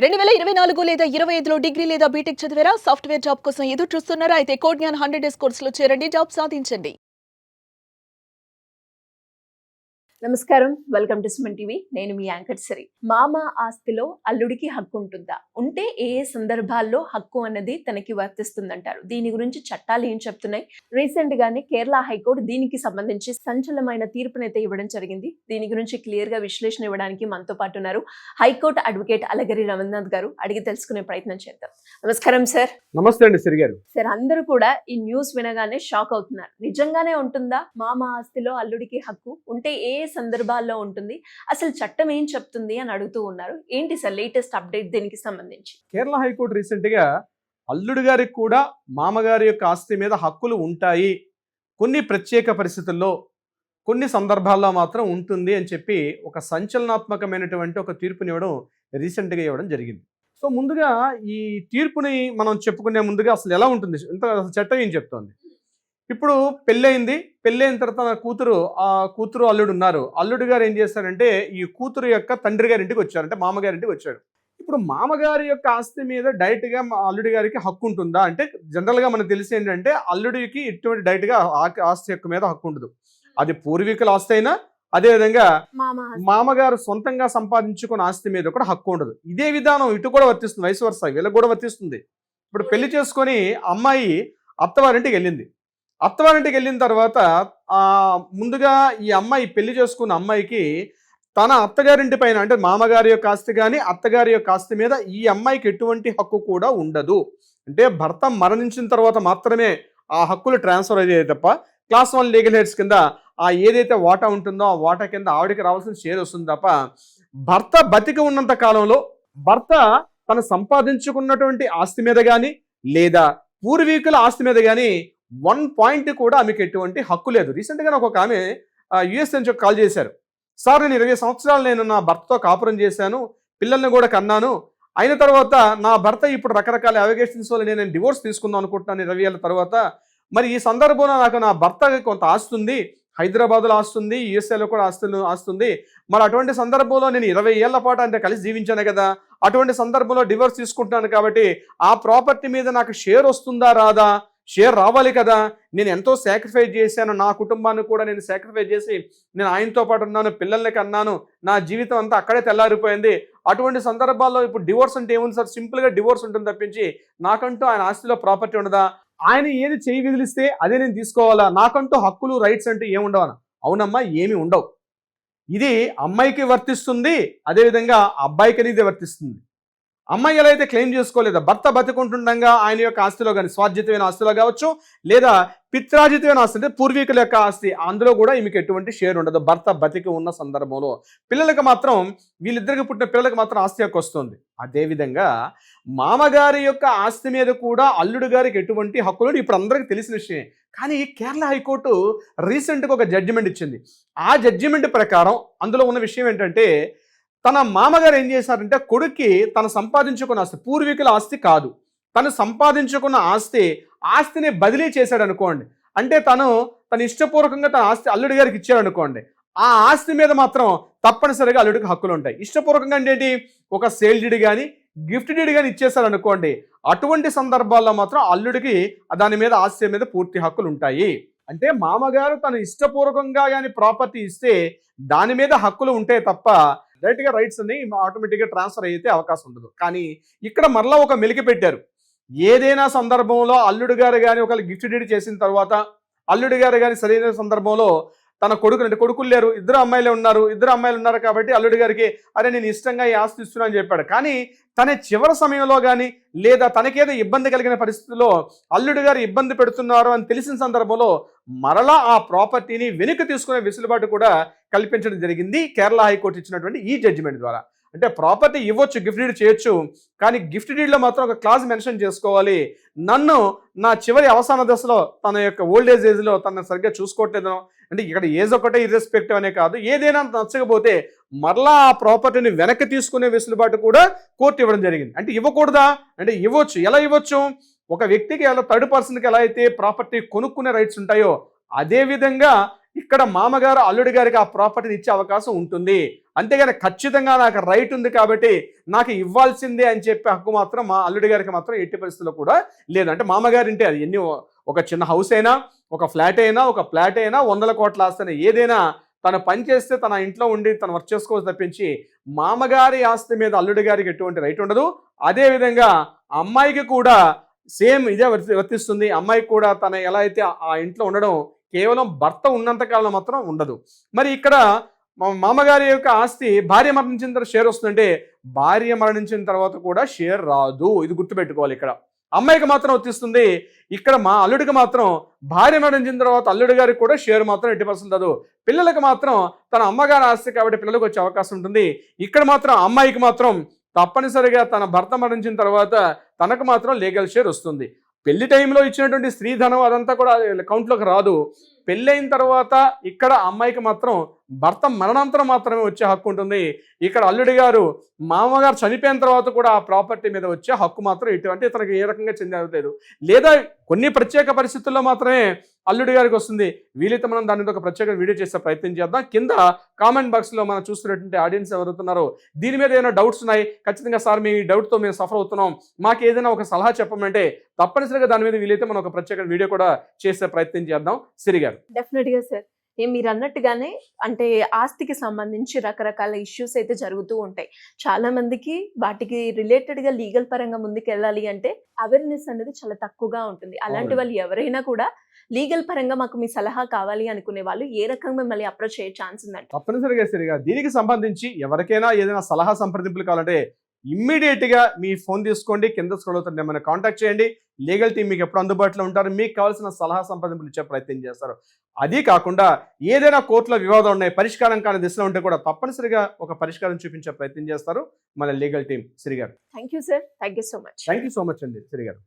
2024 లేదా 25లో డిగ్రీ లేదా బీటెక్ చదివారా? సాఫ్ట్‌వేర్ జాబ్ కోసం ఎదురు చూస్తున్నారా? అయితే కోడ్ జ్ఞాన్ 100 డేస్ కోర్సులో చేరండి. జాబ్ సాధించండి. నమస్కారం, వెల్కమ్ టు సుమన్ టీవీ. నేను మీ యాంకర్ సిరి. మామ ఆస్తిలో అల్లుడికి హక్కు ఉంటుందా? ఉంటే ఏ ఏ సందర్భాల్లో హక్కు అన్నది తనకి వర్తిస్తుందంటారు? దీని గురించి చట్టాలు ఏం చెప్తున్నాయి? రీసెంట్ గానే కేరళ హైకోర్టు దీనికి సంబంధించి సంచలనమైన తీర్పునైతే ఇవ్వడం జరిగింది. దీని గురించి క్లియర్ గా విశ్లేషణ ఇవ్వడానికి మనతో పాటు ఉన్నారు హైకోర్టు అడ్వకేట్ అలగరి రవీంద్రనాథ్ గారు. అడిగి తెలుసుకునే ప్రయత్నం చేద్దాం. నమస్కారం సార్. నమస్తే అండి సిరి గారు. సార్, అందరూ కూడా ఈ న్యూస్ వినగానే షాక్ అవుతున్నారు. నిజంగానే ఉంటుందా మామ ఆస్తిలో అల్లుడికి హక్కు? ఉంటే ఏ సందర్భాల్లో ఉంటుంది? అసలు చట్టం ఏం చెప్తుంది అని అడుగుతూ ఉన్నారు. ఏంటి సార్ లేటెస్ట్ అప్డేట్ దీనికి సంబంధించి? కేరళ హైకోర్టు రీసెంట్ గా అల్లుడి గారికి కూడా మామగారి యొక్క ఆస్తి మీద హక్కులు ఉంటాయి, కొన్ని ప్రత్యేక పరిస్థితుల్లో కొన్ని సందర్భాల్లో మాత్రం ఉంటుంది అని చెప్పి ఒక సంచలనాత్మకమైనటువంటి ఒక తీర్పునివ్వడం రీసెంట్గా ఇవ్వడం జరిగింది. సో ముందుగా ఈ తీర్పుని మనం చెప్పుకునే ముందుగా అసలు ఎలా ఉంటుంది, అసలు చట్టం ఏం చెప్తోంది? ఇప్పుడు పెళ్ళైన తర్వాత నా కూతురు అల్లుడు ఉన్నారు. అల్లుడు గారు ఏం చేస్తారంటే ఈ కూతురు యొక్క తండ్రి గారి ఇంటికి వచ్చారు, అంటే మామగారింటికి వచ్చాడు. ఇప్పుడు మామగారి యొక్క ఆస్తి మీద డైరెక్ట్గా అల్లుడి గారికి హక్కు ఉంటుందా అంటే, జనరల్గా మనకు తెలిసి ఏంటంటే అల్లుడికి ఇటువంటి డైరెక్ట్గా ఆస్తి యొక్క మీద హక్కు ఉండదు. అది పూర్వీకుల ఆస్తి అయినా, అదేవిధంగా మామగారు సొంతంగా సంపాదించుకున్న ఆస్తి మీద కూడా హక్కు ఉండదు. ఇదే విధానం ఇటు కూడా వర్తిస్తుంది, వయసు వరుస వీళ్ళకి కూడా వర్తిస్తుంది. ఇప్పుడు పెళ్లి చేసుకొని అమ్మాయి అత్తవారింటికి వెళ్ళిన తర్వాత ముందుగా ఈ అమ్మాయి పెళ్లి చేసుకున్న అమ్మాయికి తన అత్తగారింటి పైన, అంటే మామగారి యొక్క ఆస్తి కానీ అత్తగారి యొక్క ఆస్తి మీద ఈ అమ్మాయికి ఎటువంటి హక్కు కూడా ఉండదు. అంటే భర్త మరణించిన తర్వాత మాత్రమే ఆ హక్కులు ట్రాన్స్ఫర్ అయ్యేది తప్ప క్లాస్ 1 లీగల్ హెడ్స్ కింద ఏదైతే వాటా ఉంటుందో ఆ వాటా కింద ఆవిడకి రావాల్సిన షేర్ వస్తుంది తప్ప భర్త బతికి ఉన్నంత కాలంలో భర్త తను సంపాదించుకున్నటువంటి ఆస్తి మీద కానీ లేదా పూర్వీకుల ఆస్తి మీద కానీ 1 పాయింట్ కూడా ఆమెకు ఎటువంటి హక్కు లేదు. రీసెంట్గా నాకు ఒక ఆమె యుఎస్ నుంచి కాల్ చేశారు. సార్, నేను 20 సంవత్సరాలు నేను నా భర్తతో కాపురం చేశాను, పిల్లల్ని కూడా కన్నాను. అయిన తర్వాత నా భర్త ఇప్పుడు రకరకాల అలిగేషన్స్ వల్ల నేను డివోర్స్ తీసుకుందాం అనుకుంటున్నాను 20 ఏళ్ళ తర్వాత. మరి ఈ సందర్భంలో నాకు నా భర్తకి కొంత ఆస్తుంది, హైదరాబాద్లో ఆస్తుంది, యుఎస్ఏలో కూడా ఆస్తుంది. మరి అటువంటి సందర్భంలో నేను 20 ఏళ్ల పాటు అంటే కలిసి జీవించాను కదా, అటువంటి సందర్భంలో డివోర్స్ తీసుకుంటున్నాను కాబట్టి ఆ ప్రాపర్టీ మీద నాకు షేర్ వస్తుందా రాదా? షేర్ రావాలి కదా. నేను ఎంతో సాక్రిఫైస్ చేశాను, నా కుటుంబాన్ని కూడా నేను సాక్రిఫైస్ చేసి నేను ఆయనతో పాటు ఉన్నాను, పిల్లల్ని కన్నాను, నా జీవితం అంతా అక్కడే తెల్లారిపోయింది. అటువంటి సందర్భాల్లో ఇప్పుడు డివోర్స్ అంటే ఏముంది సార్? సింపుల్గా డివోర్స్ ఉంటుంది తప్పించి నాకంటూ ఆయన ఆస్తిలో ప్రాపర్టీ ఉండదా? ఆయన ఏది చేయి విదిలిస్తే అదే నేను తీసుకోవాలా? నాకంటూ హక్కులు రైట్స్ అంటే ఏముండవనా? అవునమ్మా, ఏమి ఉండవు. ఇది అమ్మాయికి వర్తిస్తుంది, అదేవిధంగా అబ్బాయికి అనేది వర్తిస్తుంది. అమ్మాయి ఎలా అయితే క్లెయిమ్ చేసుకోలేదా, భర్త బతికుంటుండగా ఆయన యొక్క ఆస్తిలో కానీ స్వార్జితమైన ఆస్తిలో కావచ్చు లేదా పిత్రాజితమైన ఆస్తి అంటే పూర్వీకుల యొక్క ఆస్తి, అందులో కూడా ఈమెకి ఎటువంటి షేర్ ఉండదు భర్త బతికి ఉన్న సందర్భంలో. పిల్లలకు మాత్రం, వీళ్ళిద్దరికి పుట్టిన పిల్లలకు మాత్రం ఆస్తి హక్కు వస్తుంది. అదేవిధంగా మామగారి యొక్క ఆస్తి మీద కూడా అల్లుడు గారికి ఎటువంటి హక్కులు ఇప్పుడు అందరికీ తెలిసిన విషయమే. కానీ కేరళ హైకోర్టు రీసెంట్గా ఒక జడ్జిమెంట్ ఇచ్చింది. ఆ జడ్జిమెంట్ ప్రకారం అందులో ఉన్న విషయం ఏంటంటే, తన మామగారు ఏం చేశారంటే కొడుక్కి తను సంపాదించుకున్న ఆస్తి, పూర్వీకుల ఆస్తి కాదు, తను సంపాదించుకున్న ఆస్తిని బదిలీ చేశాడు అనుకోండి. అంటే తన ఇష్టపూర్వకంగా తన ఆస్తి అల్లుడి గారికి ఇచ్చాడు అనుకోండి, ఆ ఆస్తి మీద మాత్రం తప్పనిసరిగా అల్లుడికి హక్కులు ఉంటాయి. ఇష్టపూర్వకంగా అంటే ఏంటి, ఒక సేల్ డీడ్ కానీ గిఫ్ట్ డీడ్ కానీ ఇచ్చేశాడు అనుకోండి, అటువంటి సందర్భాల్లో మాత్రం అల్లుడికి దాని మీద ఆస్తి మీద పూర్తి హక్కులు ఉంటాయి. అంటే మామగారు తను ఇష్టపూర్వకంగా కానీ ప్రాపర్టీ ఇస్తే దాని మీద హక్కులు ఉంటాయి తప్ప డైరెక్ట్గా రైట్స్ అన్ని ఆటోమేటిక్గా ట్రాన్స్ఫర్ అయితే అవకాశం ఉండదు. కానీ ఇక్కడ మరలా ఒక మెలికి పెట్టారు. ఏదైనా సందర్భంలో అల్లుడు గారు కానీ ఒకళ్ళు గిఫ్ట్ డీడ్ చేసిన తర్వాత అల్లుడు గారు కానీ సరైన సందర్భంలో తన కొడుకులు లేరు, ఇద్దరు అమ్మాయిలు ఉన్నారు కాబట్టి అల్లుడు గారికి అరే నేను ఇష్టంగా ఈ ఆస్తి ఇస్తున్నా అని చెప్పాడు. కానీ తన చివరి సమయంలో కానీ లేదా తనకేదో ఇబ్బంది కలిగిన పరిస్థితుల్లో అల్లుడు గారు ఇబ్బంది పెడుతున్నారు అని తెలిసిన సందర్భంలో మరలా ఆ ప్రాపర్టీని వెనక్కి తీసుకునే వెసులుబాటు కూడా కల్పించడం జరిగింది కేరళ హైకోర్టు ఇచ్చినటువంటి ఈ జడ్జిమెంట్ ద్వారా. అంటే ప్రాపర్టీ ఇవ్వచ్చు, గిఫ్ట్ డీడ్ చేయొచ్చు, కానీ గిఫ్ట్ డీడ్లో మాత్రం ఒక క్లాజ్ మెన్షన్ చేసుకోవాలి. నన్ను నా చివరి అవసాన దశలో తన యొక్క ఓల్డ్ ఏజ్లో తనను సరిగ్గా చూసుకోవట్లేదనో, అంటే ఇక్కడ ఏజ్ ఒకటే ఇర్రెస్పెక్టివ్ అనే కాదు, ఏదైనా నచ్చకపోతే మరలా ఆ ప్రాపర్టీని వెనక్కి తీసుకునే వెసులుబాటు కూడా కోర్టు ఇవ్వడం జరిగింది. అంటే ఇవ్వకూడదా అంటే ఇవ్వచ్చు. ఎలా ఇవ్వచ్చు? ఒక వ్యక్తికి ఎలా థర్డ్ పర్సన్కి ఎలా అయితే ప్రాపర్టీ కొనుక్కునే రైట్స్ ఉంటాయో అదేవిధంగా ఇక్కడ మామగారు అల్లుడి గారికి ఆ ప్రాపర్టీని ఇచ్చే అవకాశం ఉంటుంది. అంతేగాని ఖచ్చితంగా నాకు రైట్ ఉంది కాబట్టి నాకు ఇవ్వాల్సిందే అని చెప్పి హక్కు మాత్రం మా అల్లుడి గారికి మాత్రం ఎట్టి పరిస్థితుల్లో కూడా లేదు. అంటే మామగారు అంటే అది ఎన్ని, ఒక చిన్న హౌస్ అయినా, ఒక ఫ్లాట్ అయినా, ఒక ప్లాట్ అయినా, 100 కోట్ల ఆస్తి అయినా, ఏదైనా తను పని చేస్తే తన ఇంట్లో ఉండి తను వర్క్ చేసుకోవచ్చు తప్పించి మామగారి ఆస్తి మీద అల్లుడి గారికి ఎటువంటి రైట్ ఉండదు. అదేవిధంగా అమ్మాయికి కూడా సేమ్ ఇదే వర్తిస్తుంది. అమ్మాయికి కూడా తన ఎలా అయితే ఆ ఇంట్లో ఉండడం కేవలం భర్త ఉన్నంత కాలం మాత్రం ఉండదు. మరి ఇక్కడ మామగారి యొక్క ఆస్తి భార్య మరణించిన తర్వాత షేర్ వస్తుందంటే భార్య మరణించిన తర్వాత కూడా షేర్ రాదు. ఇది గుర్తుపెట్టుకోవాలి. ఇక్కడ అమ్మాయికి మాత్రం వర్తిస్తుంది. ఇక్కడ మా అల్లుడికి మాత్రం భార్య మరణించిన తర్వాత అల్లుడి గారికి కూడా షేర్ మాత్రం 80% రాదు. పిల్లలకు మాత్రం తన అమ్మగారి ఆస్తి కాబట్టి పిల్లలకు వచ్చే అవకాశం ఉంటుంది. ఇక్కడ మాత్రం అమ్మాయికి మాత్రం తప్పనిసరిగా తన భర్త మరణించిన తర్వాత తనకు మాత్రం లీగల్ షేర్ వస్తుంది. పెళ్లి టైంలో ఇచ్చినటువంటి స్త్రీధనం అదంతా కూడా అకౌంట్లోకి రాదు. పెళ్ళైన తర్వాత ఇక్కడ అమ్మాయికి మాత్రం భర్త మరణాంతరం మాత్రమే వచ్చే హక్కు ఉంటుంది. ఇక్కడ అల్లుడి గారు మామగారు చనిపోయిన తర్వాత కూడా ఆ ప్రాపర్టీ మీద వచ్చే హక్కు మాత్రం ఎటువంటి తనకి ఏ రకంగా చెందలేదు. లేదా కొన్ని ప్రత్యేక పరిస్థితుల్లో మాత్రమే అల్లుడి గారికి వస్తుంది. వీలైతే మనం దాని మీద ఒక ప్రత్యేక వీడియో చేసే ప్రయత్నం చేద్దాం. కింద కామెంట్ బాక్స్లో మనం చూస్తున్నటువంటి ఆడియన్స్ ఎవరుతున్నారో దీని మీద ఏదైనా డౌట్స్ ఉన్నాయి, ఖచ్చితంగా సార్ మీ డౌట్తో మేము సఫర్ అవుతున్నాం, మాకు ఏదైనా ఒక సలహా చెప్పమంటే తప్పనిసరిగా దాని మీద వీలైతే మనం ఒక ప్రత్యేక వీడియో కూడా చేసే ప్రయత్నం చేద్దాం. సిరి గారు. డెఫినెట్గా సార్. మీరు అన్నట్టుగానే అంటే ఆస్తికి సంబంధించి రకరకాల ఇష్యూస్ అయితే జరుగుతూ ఉంటాయి. చాలా మందికి వాటికి రిలేటెడ్గా లీగల్ పరంగా ముందుకు వెళ్ళాలి అంటే అవేర్నెస్ అనేది చాలా తక్కువగా ఉంటుంది. అలాంటి వాళ్ళు ఎవరైనా కూడా లీగల్ పరంగా మాకు మీ సలహా కావాలి అనుకునే వాళ్ళు ఏ రకంగా మిమ్మల్ని అప్రోచ్ అయ్యే ఛాన్స్ ఉందంట? తప్పనిసరిగా సిరిగా దీనికి సంబంధించి ఎవరికైనా ఏదైనా సలహా సంప్రదింపులు కావాలంటే ఇమ్మీడియట్గా మీ ఫోన్ తీసుకోండి, కింద స్క్రోల్ అవుతుంది, ఏమైనా కాంటాక్ట్ చేయండి. లీగల్ టీం మీకు ఎప్పుడు అందుబాటులో ఉంటారు, మీకు కావాల్సిన సలహా సంప్రదింపులు ఇచ్చే ప్రయత్నం చేస్తారు. అది కాకుండా ఏదైనా కోర్టులో వివాదం ఉన్నాయి, పరిష్కారం కాని దిశలో ఉంటే కూడా తప్పనిసరిగా ఒక పరిష్కారం చూపించే ప్రయత్నం చేస్తారు మన legal team. Siri garu. Thank you sir. Thank you so much. Thank you so much అండి సిరి గారు.